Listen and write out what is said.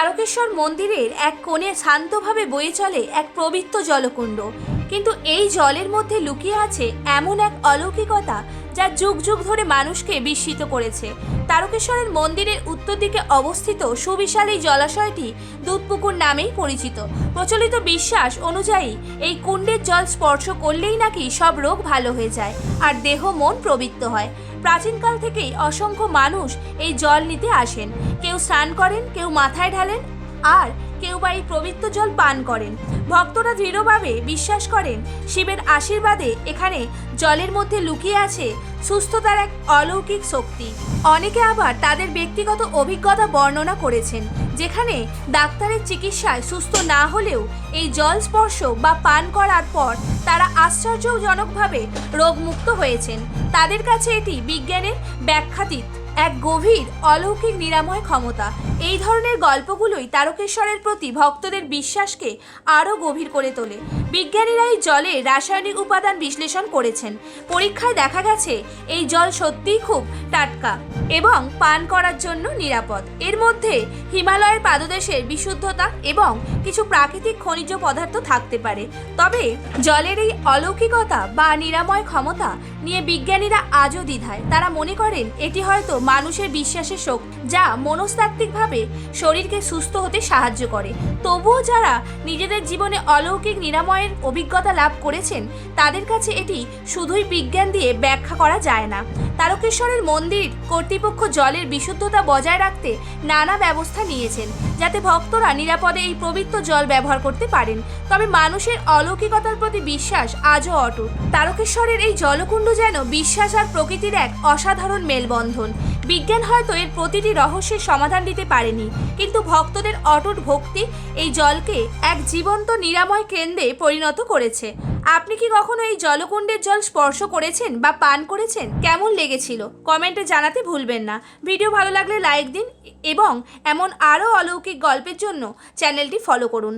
তারকেশ্বর মন্দিরের এক কোণে শান্তভাবে বয়ে চলে এক পবিত্র জলকুণ্ড, কিন্তু এই জলের মধ্যে লুকিয়ে আছে এমন এক অলৌকিকতা যা যুগ যুগ ধরে মানুষকে বিস্মিত করেছে। তারকেশ্বরের মন্দিরের উত্তর দিকে অবস্থিত সুবিশাল এই জলাশয়টি দুধপুকুর নামেই পরিচিত। প্রচলিত বিশ্বাস অনুযায়ী এই কুণ্ডের জল স্পর্শ করলেই নাকি সব রোগ ভালো হয়ে যায় আর দেহ মন পবিত্র হয়। প্রাচীনকাল থেকেই অসংখ্য মানুষ এই জল নিতে আসেন, কেউ স্নান করেন, কেউ মাথায় ঢালেন, আর কেউ বা এই পবিত্র জল পান করেন। ভক্তরা দৃঢ়ভাবে বিশ্বাস করেন শিবের আশীর্বাদে এখানে জলের মধ্যে লুকিয়ে আছে সুস্থতার এক অলৌকিক শক্তি। অনেকে আবার তাদের ব্যক্তিগত অভিজ্ঞতা বর্ণনা করেছেন, যেখানে ডাক্তারের চিকিৎসায় সুস্থ না হলেও এই জল স্পর্শ বা পান করার পর তারা আশ্চর্যজনকভাবে রোগমুক্ত হয়েছেন। তাদের কাছে এটি বিজ্ঞানের ব্যাখ্যাতীত এক গভীর অলৌকিক নিরাময় ক্ষমতা। এই ধরনের গল্পগুলোই তারকেশ্বরের প্রতি ভক্তদের বিশ্বাসকে আরও গভীর করে তোলে। বিজ্ঞানীরা এই জলে রাসায়নিক উপাদান বিশ্লেষণ করেছেন। পরীক্ষায় দেখা গেছে এই জল সত্যিই খুব টাটকা এবং পান করার জন্য নিরাপদ। এর মধ্যে হিমালয়ের পাদদেশের বিশুদ্ধতা এবং কিছু প্রাকৃতিক খনিজ পদার্থ থাকতে পারে। তবে জলের এই অলৌকিকতা বা নিরাময় ক্ষমতা নিয়ে বিজ্ঞানীরা আজও দ্বিধায়। তারা মনে করেন এটি হয়তো মানুষের বিশ্বাসের শক্তি, যা মনস্তাত্ত্বিকভাবে শরীরকে সুস্থ হতে সাহায্য করে। তবুও যারা নিজেদের জীবনে অলৌকিক নিরাময়ের অভিজ্ঞতা লাভ করেছেন তাদের কাছে এটি শুধুই বিজ্ঞান দিয়ে ব্যাখ্যা করা যায় না। তারকেশ্বরের মন্দির কর্তৃপক্ষ জলের বিশুদ্ধতা বজায় রাখতে নানা ব্যবস্থা নিয়েছেন, যাতে ভক্তরা নিরাপদে এই পবিত্র জল ব্যবহার করতে পারেন। তবে মানুষের অলৌকিকতার প্রতি বিশ্বাস আজও অটুট। তারকেশ্বরের এই জলকুণ্ড যেন বিশ্বাস আর প্রকৃতির এক অসাধারণ মেলবন্ধন। বিজ্ঞান হয়তো এর প্রতিটি রহস্যের সমাধান দিতে পারেনি, কিন্তু ভক্তদের অটুট ভক্তি এই জলকে এক জীবন্ত নিরাময় কেন্দ্রে পরিণত করেছে। আপনি কি কখনো এই জলকুণ্ডের জল স্পর্শ করেছেন বা পান করেছেন? কেমন লেগেছিল কমেন্টে জানাতে ভুলবেন না। ভিডিও ভালো লাগলে লাইক দিন এবং এমন আরও অলৌকিক গল্পের জন্য চ্যানেলটি ফলো করুন।